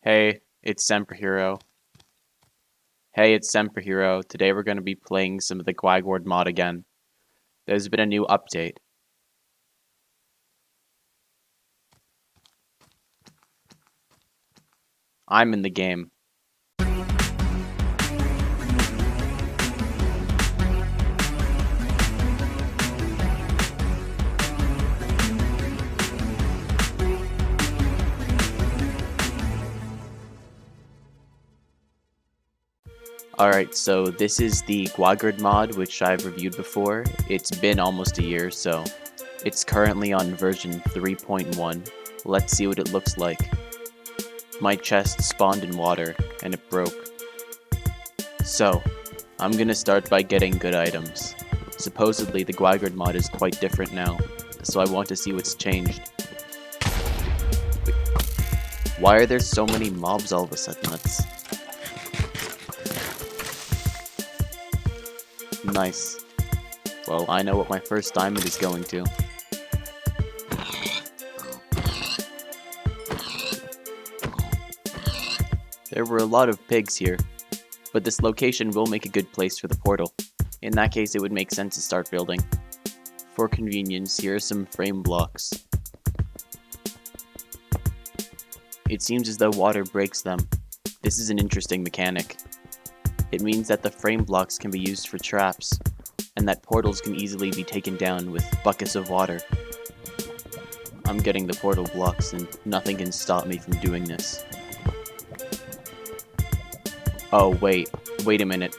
Hey, it's Semperhero. Hey, it's Semperhero. Today we're going to be playing some of the Gwaegord mod again. There's been a new update. I'm in the game. Alright, so this is the Gwaegord mod, which I've reviewed before. It's been almost a year, so it's currently on version 3.1. Let's see what it looks like. My chest spawned in water, and it broke. So, I'm gonna start by getting good items. Supposedly, the Gwaegord mod is quite different now, so I want to see what's changed. Why are there so many mobs all of a sudden? That's nice. Well, I know what my first diamond is going to. There were a lot of pigs here, but this location will make a good place for the portal. In that case, it would make sense to start building. For convenience, here are some frame blocks. It seems as though water breaks them. This is an interesting mechanic. It means that the frame blocks can be used for traps, and that portals can easily be taken down with buckets of water. I'm getting the portal blocks, and nothing can stop me from doing this. Oh, wait a minute.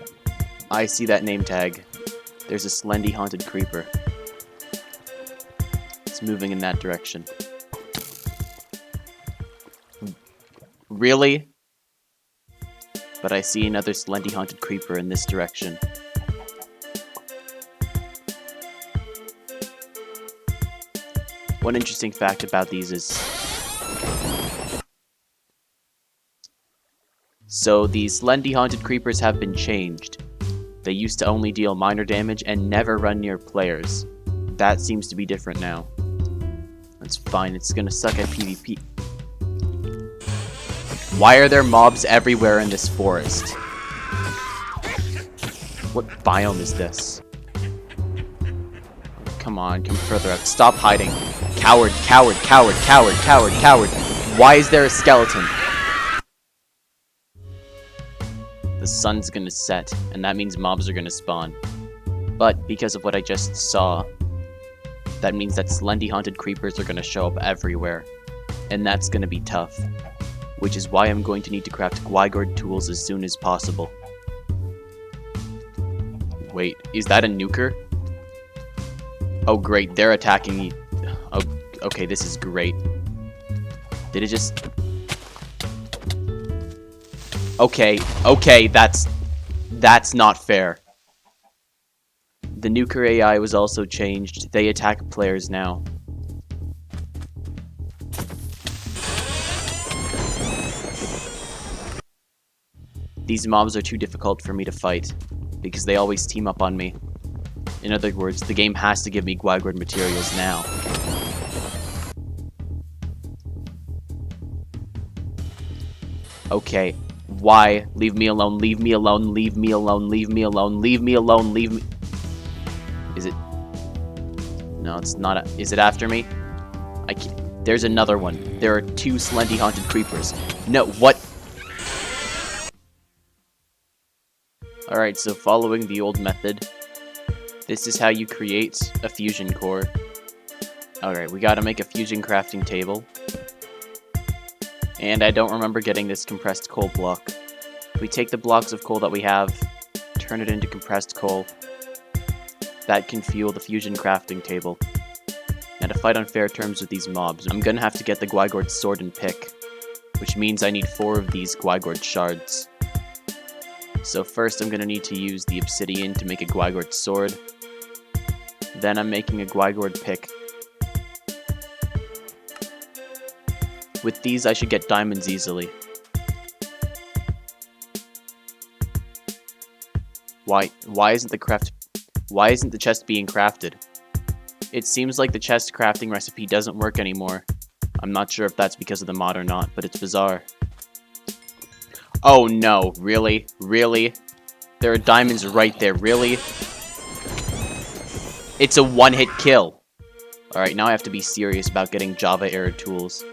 I see that name tag. There's a Slendy haunted creeper. It's moving in that direction. Really? But I see another Slendy haunted creeper in this direction. One interesting fact about these is... So these Slendy haunted creepers have been changed. They used to only deal minor damage and never run near players. That seems to be different now. That's fine, it's gonna suck at PvP. Why are there mobs everywhere in this forest? What biome is this? Come on, come further up. Stop hiding. Coward, coward, coward, coward, coward, coward. Why is there a skeleton? The sun's gonna set, and that means mobs are gonna spawn. But because of what I just saw, that means that Slendy haunted creepers are gonna show up everywhere. And that's gonna be tough. Which is why I'm going to need to craft Gwaegord tools as soon as possible. Wait, is that a nuker? Oh great, they're attacking me. Oh, okay, this is great. Did it just... Okay, that's not fair. The nuker AI was also changed. They attack players now. These mobs are too difficult for me to fight, because they always team up on me. In other words, the game has to give me Gwaegord materials now. Okay, why? Leave me alone, leave me alone, leave me alone, leave me alone, leave me alone, leave me... Is it... No, it's not Is it after me? I can't... There's another one. There are two Slendy haunted creepers. No, what? Alright, so following the old method, this is how you create a fusion core. Alright, we gotta make a fusion crafting table. And I don't remember getting this compressed coal block. We take the blocks of coal that we have, turn it into compressed coal. That can fuel the fusion crafting table. Now to fight on fair terms with these mobs, I'm gonna have to get the Gwaegord sword and pick, which means I need 4 of these Gwaegord shards. So first I'm gonna need to use the obsidian to make a Gwaegord sword. Then I'm making a Gwaegord pick. With these I should get diamonds easily. Why isn't the chest being crafted? It seems like the chest crafting recipe doesn't work anymore. I'm not sure if that's because of the mod or not, but it's bizarre. Oh no, really? Really? There are diamonds right there, really? It's a one-hit kill. Alright, now I have to be serious about getting Java era tools.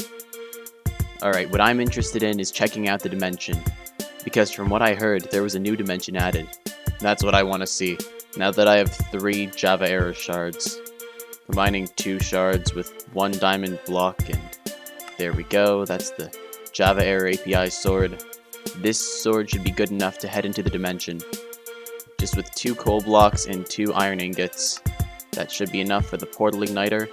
Alright, what I'm interested in is checking out the dimension. Because from what I heard, there was a new dimension added. That's what I want to see. Now that I have 3 Java era shards. Combining 2 shards with 1 diamond block, and there we go, that's the Java era API sword. This sword should be good enough to head into the dimension. Just with 2 coal blocks and 2 iron ingots. That should be enough for the portal igniter.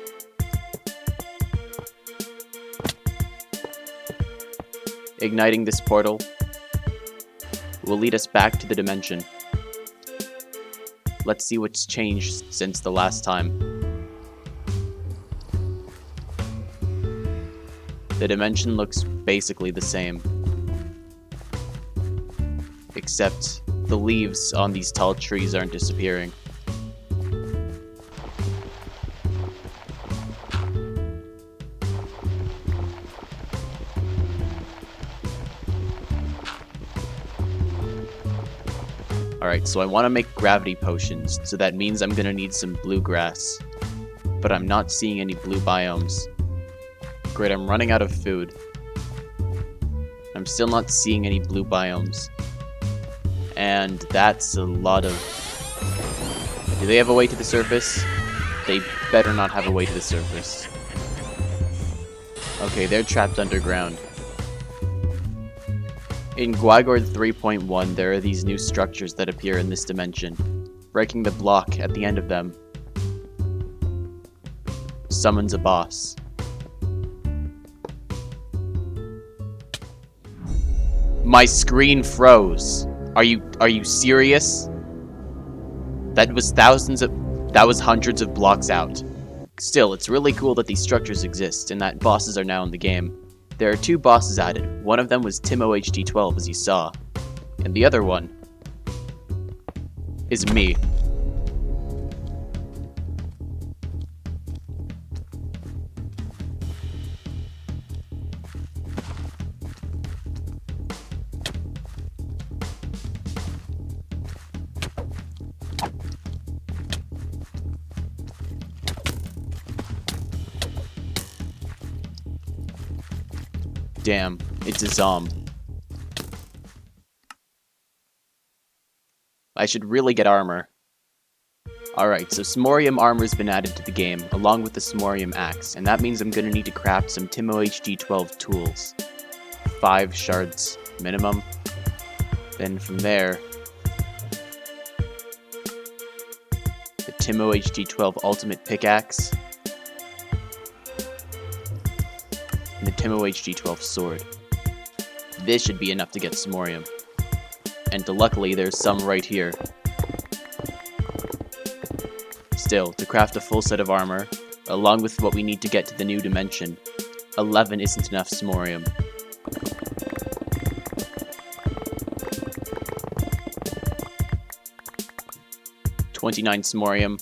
Igniting this portal will lead us back to the dimension. Let's see what's changed since the last time. The dimension looks basically the same. Except the leaves on these tall trees aren't disappearing. Alright, so I want to make gravity potions, so that means I'm gonna need some bluegrass. But I'm not seeing any blue biomes. Great, I'm running out of food. I'm still not seeing any blue biomes. And that's a lot of... Do they have a way to the surface? They better not have a way to the surface. Okay, they're trapped underground. In Gwaegord 3.1, there are these new structures that appear in this dimension. Breaking the block at the end of them summons a boss. My screen froze. Are you serious? That was hundreds of blocks out. Still, it's really cool that these structures exist and that bosses are now in the game. There are 2 bosses added. One of them was TimoHD12, as you saw. And the other one is me. Damn, it's a zom. I should really get armor. Alright, so Smorium armor's been added to the game, along with the Smorium axe, and that means I'm gonna need to craft some TimoHD12 tools. 5 shards minimum. Then from there, the TimoHD12 ultimate pickaxe, and the TimoHD12 sword. This should be enough to get Smorium. And luckily, there's some right here. Still, to craft a full set of armor, along with what we need to get to the new dimension, 11 isn't enough Smorium. $29 Smorium.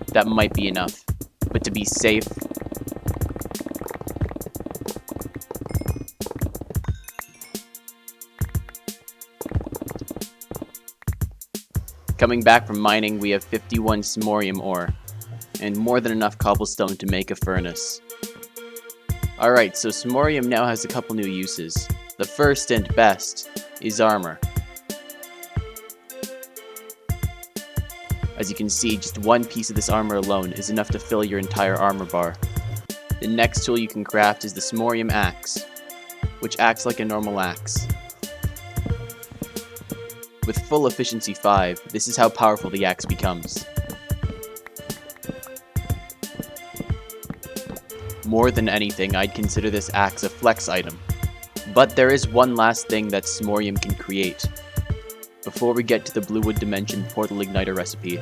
That might be enough. But to be safe, coming back from mining, we have 51 Smorium ore, and more than enough cobblestone to make a furnace. Alright, so Smorium now has a couple new uses. The first and best is armor. As you can see, just one piece of this armor alone is enough to fill your entire armor bar. The next tool you can craft is the Smorium axe, which acts like a normal axe. With full efficiency 5, this is how powerful the axe becomes. More than anything, I'd consider this axe a flex item. But there is one last thing that Smorium can create. Before we get to the Bluewood Dimension Portal Igniter recipe,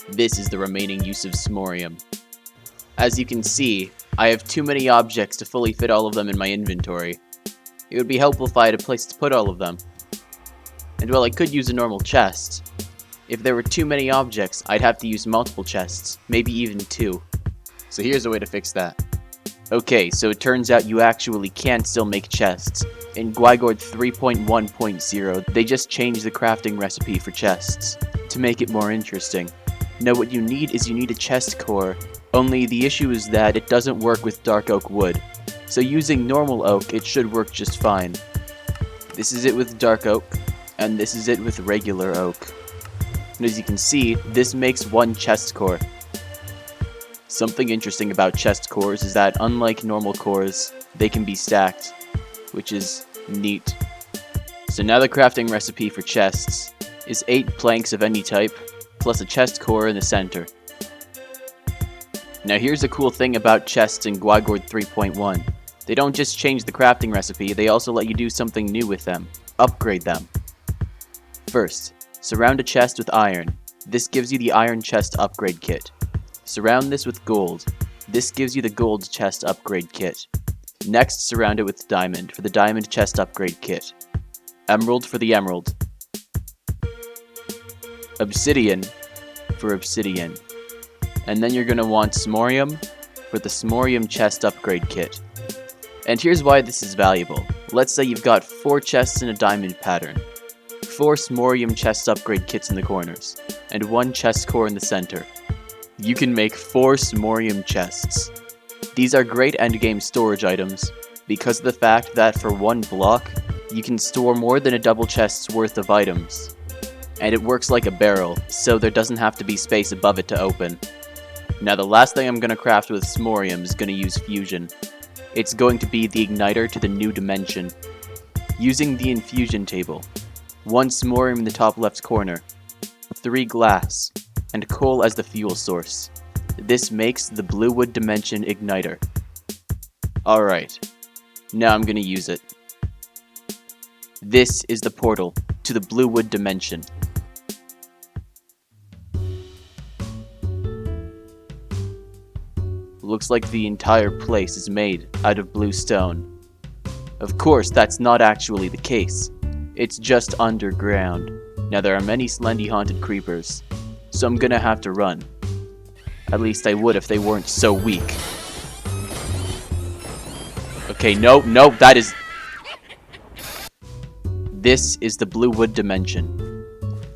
this is the remaining use of Smorium. As you can see, I have too many objects to fully fit all of them in my inventory. It would be helpful if I had a place to put all of them. And while I could use a normal chest, if there were too many objects, I'd have to use multiple chests, maybe even 2. So here's a way to fix that. Okay, so it turns out you actually can still make chests. In Gwaegord 3.1.0, they just changed the crafting recipe for chests to make it more interesting. Now what you need is a chest core, only the issue is that it doesn't work with dark oak wood. So using normal oak, it should work just fine. This is it with dark oak, and this is it with regular oak. And as you can see, this makes one chest core. Something interesting about chest cores is that unlike normal cores, they can be stacked, which is neat. So now the crafting recipe for chests is 8 planks of any type, plus a chest core in the center. Now here's the cool thing about chests in Gwaegord 3.1. They don't just change the crafting recipe, they also let you do something new with them. Upgrade them. First, surround a chest with iron. This gives you the iron chest upgrade kit. Surround this with gold. This gives you the gold chest upgrade kit. Next, surround it with diamond for the diamond chest upgrade kit. Emerald for the emerald. Obsidian for obsidian. And then you're going to want smorium for the smorium chest upgrade kit. And here's why this is valuable. Let's say you've got 4 chests in a diamond pattern, 4 smorium chest upgrade kits in the corners, and 1 chest core in the center. You can make 4 smorium chests. These are great endgame storage items because of the fact that for 1 block, you can store more than a double chest's worth of items. And it works like a barrel, so there doesn't have to be space above it to open. Now the last thing I'm going to craft with smorium is going to use fusion. It's going to be the igniter to the new dimension. Using the infusion table, 1 smorium in the top left corner, 3 glass, and coal as the fuel source. This makes the blue wood dimension igniter. Alright, now I'm gonna use it. This is the portal to the blue wood dimension. Looks like the entire place is made out of blue stone. Of course, that's not actually the case. It's just underground. Now there are many Slendy haunted creepers, so I'm gonna have to run. At least I would if they weren't so weak. Okay, no, that is... This is the blue wood dimension.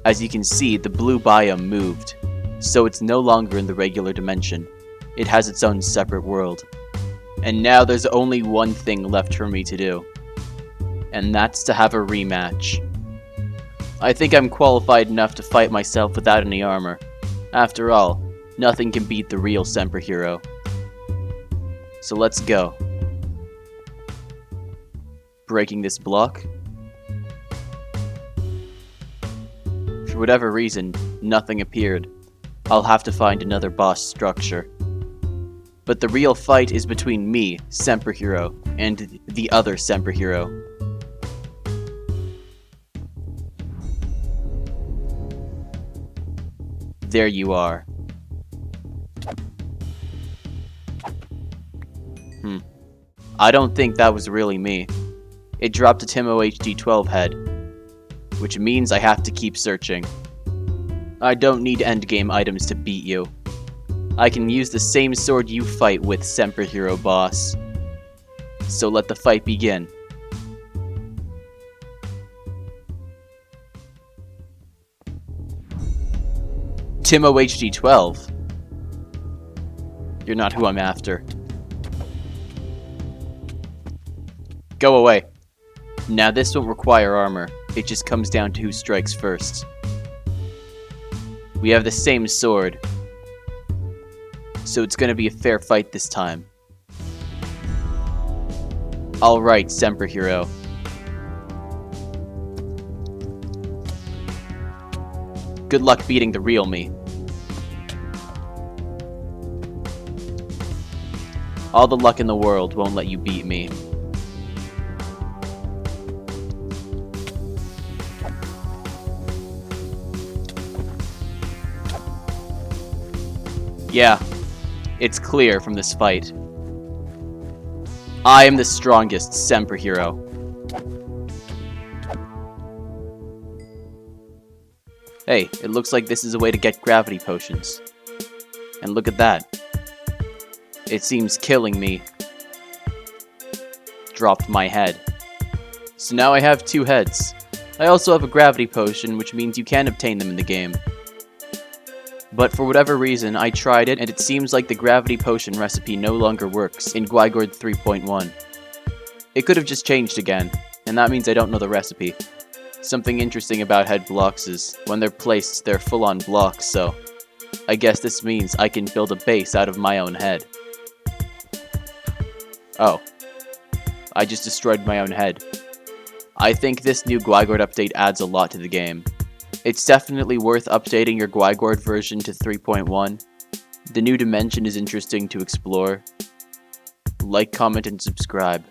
As you can see, the blue biome moved, so it's no longer in the regular dimension. It has its own separate world. And now there's only one thing left for me to do. And that's to have a rematch. I think I'm qualified enough to fight myself without any armor. After all, nothing can beat the real Semper Hero. So let's go. Breaking this block. For whatever reason, nothing appeared. I'll have to find another boss structure. But the real fight is between me, Semper Hero, and the other Semper Hero. There you are. I don't think that was really me. It dropped a Timo HD12 head, which means I have to keep searching. I don't need endgame items to beat you. I can use the same sword you fight with, Semper Hero boss. So let the fight begin. Timo HD12? You're not who I'm after. Go away. Now this won't require armor. It just comes down to who strikes first. We have the same sword, so it's gonna be a fair fight this time. Alright, Semper Hero. Good luck beating the real me. All the luck in the world won't let you beat me. Yeah, it's clear from this fight. I am the strongest Semper Hero. Hey, it looks like this is a way to get gravity potions. And look at that. It seems killing me dropped my head. So now I have 2 heads. I also have a gravity potion, which means you can obtain them in the game. But for whatever reason, I tried it, and it seems like the gravity potion recipe no longer works in Gwaegord 3.1. It could have just changed again, and that means I don't know the recipe. Something interesting about head blocks is, when they're placed, they're full-on blocks, so I guess this means I can build a base out of my own head. Oh. I just destroyed my own head. I think this new Gwaegord update adds a lot to the game. It's definitely worth updating your Gwaegord version to 3.1. The new dimension is interesting to explore. Like, comment, and subscribe.